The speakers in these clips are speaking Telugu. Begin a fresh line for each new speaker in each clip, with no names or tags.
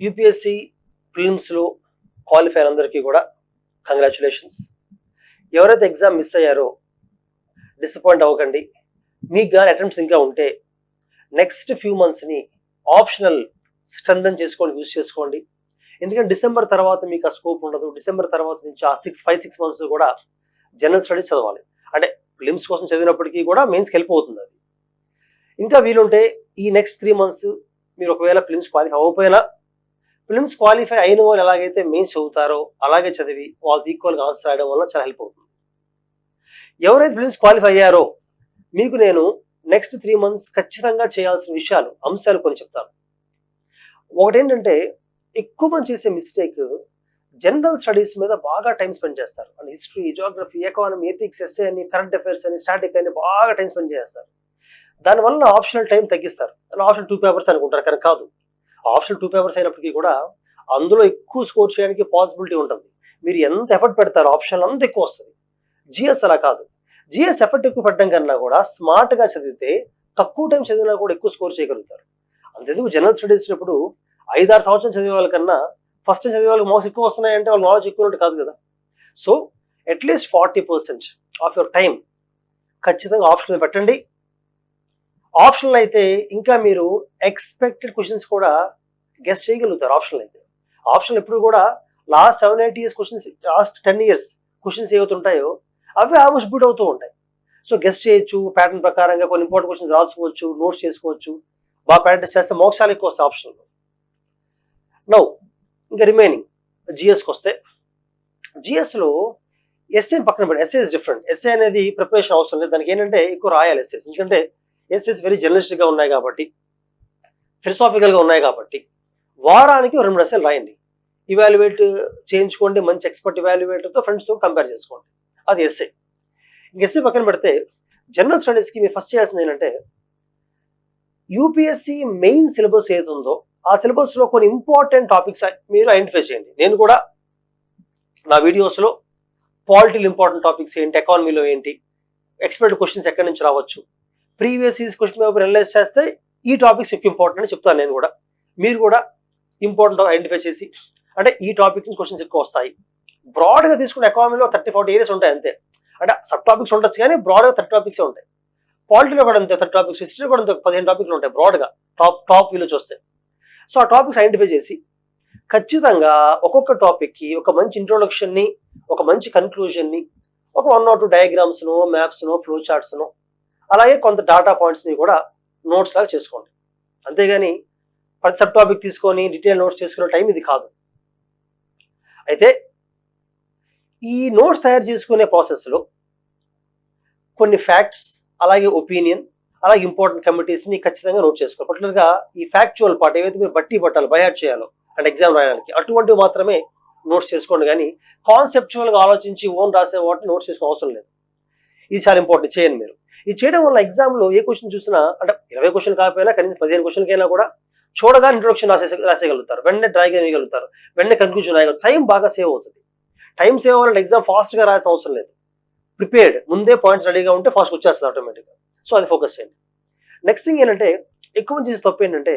యూపీఎస్సీ ప్రిలిమ్స్లో క్వాలిఫై అందరికీ కూడా కంగ్రాచులేషన్స్. ఎవరైతే ఎగ్జామ్ మిస్ అయ్యారో డిసప్పాయింట్ అవ్వకండి. మీకు కానీ అటెంప్ట్స్ ఇంకా ఉంటే నెక్స్ట్ ఫ్యూ మంత్స్ని ఆప్షనల్ స్ట్రెంథన్ చేసుకోండి, యూజ్ చేసుకోండి. ఎందుకంటే డిసెంబర్ తర్వాత మీకు ఆ స్కోప్ ఉండదు. డిసెంబర్ తర్వాత నుంచి ఆ 5-6 మంత్స్ కూడా జనరల్ స్టడీస్ చదవాలి. అంటే ప్రిలిమ్స్ కోసం చదివినప్పటికీ కూడా మెయిన్స్కి వెళ్ళిపోతుంది అది. ఇంకా వీలుంటే ఈ నెక్స్ట్ 3 మంత్స్ మీరు ఒకవేళ ప్రిలిమ్స్ క్వాలిఫై అవ్వకపోయినా ప్రిలిమ్స్ క్వాలిఫై అయిన వాళ్ళు ఎలాగైతే మెయిన్స్ చదువుతారో అలాగే చదివి వాళ్ళకి ఈక్వల్గా ఆన్సర్ రాయడం వల్ల చాలా హెల్ప్ అవుతుంది. ఎవరైతే ప్రిలిమ్స్ క్వాలిఫై అయ్యారో మీకు నేను నెక్స్ట్ 3 మంత్స్ ఖచ్చితంగా చేయాల్సిన అంశాలు కొన్ని చెప్తాను. ఒకటేంటంటే ఎక్కువ మంది చేసే మిస్టేక్ జనరల్ స్టడీస్ మీద బాగా టైం స్పెండ్ చేస్తారు. అంటే history, geography, economy, ethics, essay అని, కరెంట్ అఫైర్స్ అని, స్టాటిక్ అని బాగా టైం స్పెండ్ చేస్తారు. దానివల్ల ఆప్షనల్ టైం తగ్గిస్తారు. ఆప్షనల్ 2 పేపర్స్ అనుకుంటారు, కానీ కాదు. ఆప్షనల్ 2 పేపర్స్ అయినప్పటికీ కూడా అందులో ఎక్కువ స్కోర్ చేయడానికి పాసిబిలిటీ ఉంటుంది. మీరు ఎంత ఎఫర్ట్ పెడతారో ఆప్షన్లు అంత ఎక్కువ వస్తుంది. జిఎస్ అలా కాదు. జిఎస్ ఎఫర్ట్ ఎక్కువ పెట్టడం కన్నా కూడా స్మార్ట్గా చదివితే తక్కువ టైం చదివినా కూడా ఎక్కువ స్కోర్ చేయగలుగుతారు. అంతెందుకు జనరల్ స్టడీస్ ఇప్పుడు 5-6 సంవత్సరం చదివే వాళ్ళకన్నా ఫస్ట్ చదివే వాళ్ళకి మార్క్స్ ఎక్కువ వస్తున్నాయంటే వాళ్ళ నాలెడ్జ్ ఎక్కువ ఉన్నట్టు కాదు కదా. So at least 40% of your time ఖచ్చితంగా ఆప్షనల్ పెట్టండి. ఆప్షనల్ అయితే ఇంకా మీరు ఎక్స్పెక్టెడ్ క్వశ్చన్స్ కూడా గెస్ చేయగలుగుతారు. ఆప్షనల్ ఎప్పుడు కూడా last 7-8 years questions, last 10 years questions ఏవైతుంటాయో అవి ఆల్మోస్ట్ బీట్ అవుతూ ఉంటాయి. సో గెస్ చేయొచ్చు, ప్యాటర్న్ ప్రకారంగా కొన్ని ఇంపార్టెంట్ క్వశ్చన్స్ రాసుకోవచ్చు, నోట్స్ చేసుకోవచ్చు. బాగా ప్రాక్టీస్ చేస్తే మోక్షాలు ఎక్కువ వస్తాయి ఆప్షన్లో. నౌ ఇంకా రిమైనింగ్ జిఎస్కి వస్తే, జిఎస్లో ఎస్ఏని పక్కన పెట్టి, ఎస్ఏ ఇస్ డిఫరెంట్. ఎస్ఏ అనేది ప్రిపరేషన్ అవసరం లేదు. దానికి ఏంటంటే ఎక్కువ రాయాలి ఎస్ఏస్. ఎందుకంటే ఎస్ఏస్ వెరీ జర్నలిస్టిక్గా ఉన్నాయి కాబట్టి, ఫిలసాఫికల్గా ఉన్నాయి కాబట్టి వారానికి 2-3 ఎస్ఏలు రాయండి. ఇవాల్యుయేట్ చేయించుకోండి, మంచి ఎక్స్పర్ట్ ఇవాల్యుయేటర్తో, ఫ్రెండ్స్తో కంపేర్ చేసుకోండి. అది ఎస్ఏ. ఇంక ఎస్ఏ పక్కన పెడితే జనరల్ స్టడీస్కి మీరు ఫస్ట్ చేయాల్సింది ఏంటంటే యూపీఎస్సీ మెయిన్ సిలబస్ ఏదుందో ఆ సిలబస్లో కొన్ని ఇంపార్టెంట్ టాపిక్స్ మీరు ఐడెంటిఫై చేయండి. నేను కూడా నా వీడియోస్లో పాలిటీలో ఇంపార్టెంట్ టాపిక్స్ ఏంటి, ఎకానమీలో ఏంటి, ఎక్స్పెక్టెడ్ క్వశ్చన్స్ ఎక్కడి నుంచి రావచ్చు, previous years question paper analyse చేస్తే ఈ టాపిక్స్ ఎక్కువ ఇంపార్టెంట్ అని చెప్తాను. నేను కూడా మీరు కూడా ఇంపార్టెంట్ ఐడెంటిఫై చేసి, అంటే ఈ టాపిక్ నుంచి క్వశ్చన్స్ ఎక్కువ వస్తాయి. బ్రాడ్గా తీసుకున్న ఎకానమీలో 30-40 ఏరియాస్ ఉంటాయి అంతే. అంటే సబ్ టాపిక్స్ ఉండొచ్చు కానీ బ్రాడ్గా 30 టాపిక్స్ ఉంటాయి. పాలిటీలో కూడా అంతే 30 టాపిక్స్, హిస్టరీ కూడా అంతే 15 టాపిక్లు ఉంటాయి బ్రాడ్గా టాప్ వ్యూలో చూస్తే. సో ఆ టాపిక్స్ ఐడెంటిఫై చేసి ఖచ్చితంగా ఒక్కొక్క టాపిక్కి ఒక మంచి ఇంట్రొడక్షన్ని, ఒక మంచి కన్క్లూజన్ని, ఒక 1 or 2 డయాగ్రామ్స్ను, మ్యాప్స్ను, ఫ్లో చార్ట్స్ను, అలాగే కొంత డాటా పాయింట్స్ని కూడా నోట్స్ లాగా చేసుకోండి. అంతేగాని ప్రతి సబ్ టాపిక్ తీసుకొని డీటెయిల్ నోట్స్ చేసుకునే టైం ఇది కాదు. అయితే ఈ నోట్స్ తయారు చేసుకునే ప్రాసెస్లో కొన్ని ఫ్యాక్ట్స్, అలాగే ఒపీనియన్, అలాగే ఇంపార్టెంట్ కమిటీస్ని ఖచ్చితంగా నోట్ చేసుకోవాలి. పర్టికులర్గా ఈ ఫ్యాక్చువల్ పార్ట్ ఏవైతే మీరు పట్టాలి బైహార్ట్ చేయాలో అంటే ఎగ్జామ్ రాయడానికి, అటువంటివి మాత్రమే నోట్స్ చేసుకోండి. కానీ కాన్సెప్చువల్గా ఆలోచించి ఓన్ రాసే వాటిని నోట్స్ చేసుకోవడం అవసరం లేదు. ఇది చాలా ఇంపార్టెంట్, చేయండి మీరు. ఇది చేయడం వల్ల ఎగ్జామ్లో ఏ క్వశ్చన్ చూసినా, అంటే 20 క్వశ్చన్ కాకపోయినా కనీసం 15 క్వశ్చన్కైనా కూడా చూడగా ఇంట్రొడక్షన్ రాసేయగలుగుతారు, వెంటనే డ్రాయింగ్ వేయగలుగుతారు, వెంటనే కన్క్లూజన్ రాయగలుగుతారు. టైం బాగా సేవ్ అవుతుంది. టైం సేవ్ అవ్వాలంటే ఎగ్జామ్ ఫాస్ట్గా రాయాల్సిన అవసరం లేదు. ప్రిపేర్డ్, ముందే పాయింట్స్ రెడీగా ఉంటే ఫాస్ట్ వచ్చేస్తుంది ఆటోమేటిక్గా. సో అది ఫోకస్ చేయండి. నెక్స్ట్ థింగ్ ఏంటంటే, ఎక్కువ మంది చేసే తప్పు ఏంటంటే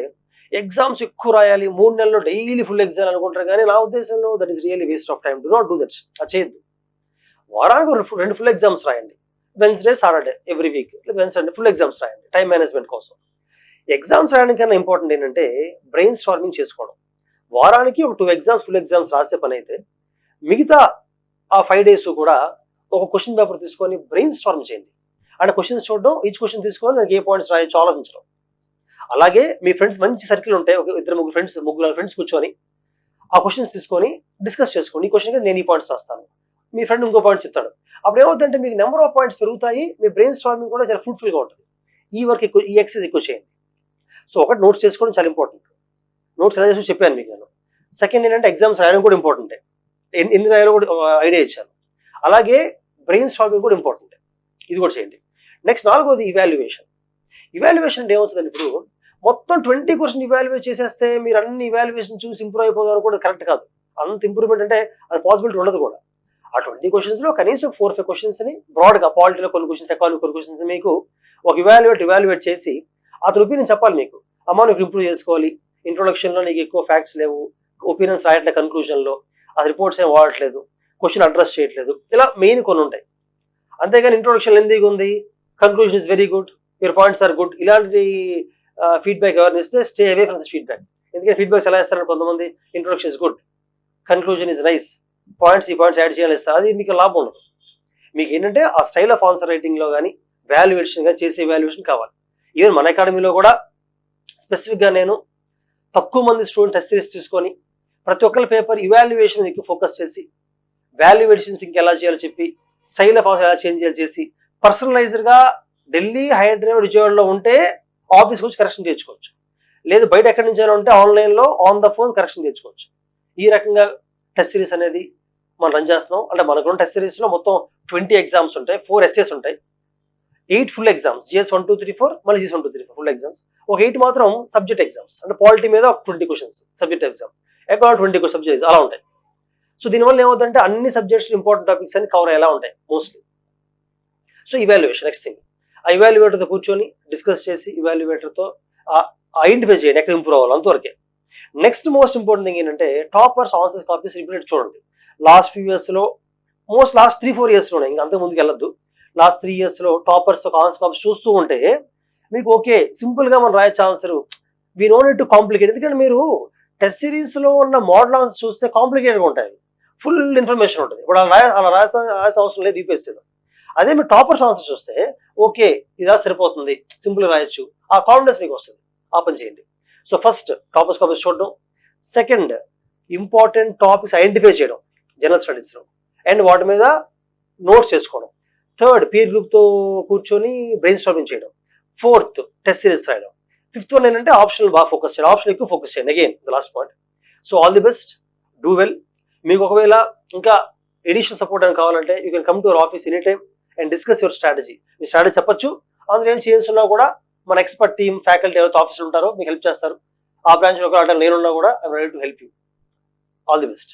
ఎగ్జామ్స్ ఎక్కువ రాయాలి, 3 నెలల్లో డైలీ ఫుల్ ఎగ్జామ్ అనుకుంటారు. కానీ నా ఉద్దేశంలో that is really waste of time. Do not do that. అది చేయొద్దు. వారానికి 2 ఫుల్ ఎగ్జామ్స్ రాయండి. వెన్స్డే, సాటర్డే ఎవ్రీ వీక్, లేదా వెన్స్డే ఫుల్ ఎగ్జామ్స్ రాయండి టైం మేనేజ్మెంట్ కోసం. ఎగ్జామ్స్ రాయడానికన్నా ఇంపార్టెంట్ ఏంటంటే బ్రెయిన్ స్టార్మింగ్ చేసుకోవడం. వారానికి ఒక 2 ఎగ్జామ్స్ ఫుల్ ఎగ్జామ్స్ రాసే పని అయితే మిగతా ఆ 5 days కూడా ఒక క్వశ్చన్ పేపర్ తీసుకొని బ్రెయిన్ స్టార్మ్ చేయండి. అంటే క్వశ్చన్స్ చూడడం, ఈచ్ క్వశ్చన్ తీసుకొని దానికి ఏ పాయింట్స్ రాయొచ్చు ఆలోచించడం. అలాగే మీ ఫ్రెండ్స్ మంచి సర్కిల్ ఉంటాయి, ఒక 2-3 ఫ్రెండ్స్ కూర్చొని ఆ క్వశ్చన్స్ తీసుకొని డిస్కస్ చేసుకోండి. ఈ క్వశ్చన్కి నేను ఈ పాయింట్స్ రాస్తాను, మీ ఫ్రెండ్ ఇంకో పాయింట్ చెప్తాడు. అప్పుడు ఏమవుతుందంటే మీకు నెంబర్ ఆఫ్ పాయింట్స్ పెరుగుతాయి, మీ బ్రెయిన్ స్టార్మింగ్ కూడా చాలా ఫ్రూట్ఫుల్గా ఉంటుంది. ఈ వర్క్ ఎక్కువ, ఈ ఎక్సర్సైజ్ ఎక్కువ చేయండి. సో ఒకటి నోట్స్ చేసుకోవడం చాలా ఇంపార్టెంట్. నోట్స్ ఎలా చేసి చెప్పాను మీకు నేను. సెకండ్ ఏంటంటే ఎగ్జామ్స్ రాయడం కూడా ఇంపార్టెంటే, ఎన్ని రాయాలో కూడా ఐడియా ఇచ్చాను. అలాగే బ్రెయిన్ స్టార్మింగ్ కూడా ఇంపార్టెంట్, ఇది కూడా చేయండి. Next 4వది evaluation. ఇవాల్యుయేషన్ అంటే ఏమవుతుందండి, ఇప్పుడు మొత్తం 20 క్వశ్చన్ ఇవాల్యుయేట్ చేసేస్తే మీరు అన్ని ఇవాల్యుయేషన్ చూసి ఇంప్రూవ్ అయిపోతారు కూడా కరెక్ట్ కాదు. అంత ఇంప్రూవ్మెంట్ అంటే అది పాసిబిలిటీ ఉండదు కూడా. ఆ 20 క్వశ్చన్స్లో కనీసం 4-5 క్వశ్చన్స్ని బ్రాడ్గా, పాలిటీలో కొన్ని క్వశ్చన్స్, ఎకానమీ కొన్ని క్వశ్చన్స్ మీకు ఒక ఇవాల్యుయేట్ చేసి అతని ఒపీనియన్ చెప్పాలి మీకు. అమ్మ నువ్వు ఇంప్రూవ్ చేసుకోవాలి, ఇంట్రొడక్షన్లో నీకు ఎక్కువ ఫ్యాక్ట్స్ లేవు, ఒపీనియన్స్ రాయట్లేదు, కన్క్లూజన్లో ఆ రిపోర్ట్స్ ఏం వాడట్లేదు, క్వశ్చన్ అడ్రస్ చేయట్లేదు, ఇలా మెయిన్ కొన్ని ఉంటాయి. అంతేగాని ఇంట్రొడక్షన్ ఎందుకు ఉంది, conclusion is very good, your points are good, ఇలాంటి ఫీడ్బ్యాక్ ఎవరిని ఇస్తే stay away from this feedback. ఎందుకంటే ఫీడ్బ్యాక్స్ ఎలా ఇస్తారని కొంతమంది introduction is good, conclusion is nice, points ఈ పాయింట్స్ యాడ్ చేయాలి ఇస్తారు, అది మీకు లాభం ఉండదు. మీకు ఏంటంటే ఆ స్టైల్ ఆఫ్ ఆన్సర్ రైటింగ్లో కానీ వాల్యుయేషన్ కానీ చేసే వాల్యుయేషన్ కావాలి. ఈవెన్ మన అకాడమీలో కూడా స్పెసిఫిక్గా నేను తక్కువ మంది స్టూడెంట్ టెస్ట్ సిరీస్ తీసుకొని ప్రతి ఒక్కరి పేపర్ ఇవాల్యుయేషన్ ఎక్కువ ఫోకస్ చేసి వాల్యుయేషన్స్ ఇంకెలా చేయాలో చెప్పి స్టైల్ ఆఫ్ ఆన్సర్ ఎలా చేంజ్ చేయాలి చేసి పర్సనలైజ్డ్గా ఢిల్లీ, హైదరాబాద్, విజయవాడలో ఉంటే ఆఫీస్కి వచ్చి కరెక్షన్ తెచ్చుకోవచ్చు, లేదు బయట ఎక్కడి నుంచి ఉంటే ఆన్లైన్లో ఆన్ ద ఫోన్ కరెక్షన్ తెచ్చుకోవచ్చు. ఈ రకంగా టెస్ట్ సిరీస్ అనేది మనం రన్ చేస్తున్నాం. అంటే మనకున్న టెస్ట్ సిరీస్లో మొత్తం 20 ఎగ్జామ్స్ ఉంటాయి, 4 essays ఉంటాయి, 8 ఫుల్ ఎగ్జామ్స్, GS 1, 2, 3, 4, మళ్ళీ GS 1, 2, 3, 4 ఫుల్ ఎగ్జామ్స్, ఒక 8 మాత్రం సబ్జెక్ట్ ఎగ్జామ్స్. అంటే పాలిటీ మీద ఒక 20 క్వశ్చన్స్ సబ్జెక్ట్ ఎగ్జామ్, ఎక్కడ 20 క్వశ్చన్ సబ్జెక్ట్స్ అలా ఉంటాయి. సో దీనివల్ల ఏమవుతుందంటే అన్ని సబ్జెక్ట్స్ ఇంపార్టెంట్ టాపిక్స్ అని కవర్ అయ్యేలా ఉంటాయి mostly. So evaluation next thing, ఆ ఇవాల్యుయేటర్తో కూర్చొని డిస్కస్ చేసి ఇవాల్యుయేటర్తో ఐడెంటిఫై చేయండి ఎక్కడ ఇంప్రూవ్ అవ్వాలి, అంతవరకే. నెక్స్ట్ మోస్ట్ ఇంపార్టెంట్ థింగ్ ఏంటంటే టాపర్స్ ఆన్సర్స్ కాపీస్ రిపీటెడ్ చూడండి. లాస్ట్ ఫ్యూ ఇయర్స్లో లాస్ట్ 3-4 ఇయర్స్లోనే, ఇంకా అంతకు ముందుకు వెళ్ళొద్దు, లాస్ట్ 3 ఇయర్స్లో టాపర్స్ ఒక ఆన్సర్ కాపీస్ చూస్తూ ఉంటే మీకు ఓకే సింపుల్గా మనం రాయొచ్చు answer, we know need to complicate. ఎందుకంటే మీరు టెస్ట్ సిరీస్లో ఉన్న మోడల్ ఆన్సర్ చూస్తే కాంప్లికేటెడ్గా ఉంటాయి, ఫుల్ ఇన్ఫర్మేషన్ ఉంటుంది. ఇప్పుడు అలా రాయాల్సిన అవసరం లేదు యూపీఎస్సీలో. అదే మీరు టాపర్స్ ఆన్సర్ చూస్తే ఓకే ఇదా సరిపోతుంది, సింపుల్గా రాయొచ్చు, ఆ కాన్ఫిడెన్స్ మీకు వస్తుంది, ఆ పని చేయండి. సో ఫస్ట్ టాపర్స్ కాపీస్ చూడడం, సెకండ్ ఇంపార్టెంట్ టాపిక్స్ ఐడెంటిఫై చేయడం జనరల్ స్టడీస్లో అండ్ వాటి మీద నోట్స్ చేసుకోవడం, థర్డ్ పీర్ గ్రూప్తో కూర్చొని బ్రెయిన్ స్టార్మింగ్ చేయడం, ఫోర్త్ టెస్ట్ సిరీస్ రాయడం, ఫిఫ్త్ వన్ ఏంటంటే ఆప్షనల్ బాగా ఫోకస్ చేయండి, ఆప్షన్ ఎక్కువ ఫోకస్ చేయండి. Again the last point. So all the best, do well. మీకు ఒకవేళ ఇంకా ఎడిషనల్ సపోర్ట్ అని కావాలంటే you can come to our office any time and discuss your strategy. Me strategy చెప్పొచ్చు, అందులో ఏం చేస్తున్నా కూడా మన ఎక్స్పర్ట్ టీమ్, ఫ్యాకల్టీ ఎవరైతే ఆఫీసులు ఉంటారో మీకు హెల్ప్ చేస్తారు. ఆ బ్రాంచ్లో ఒక నేనున్నా కూడా I'm ready to help you. All the best.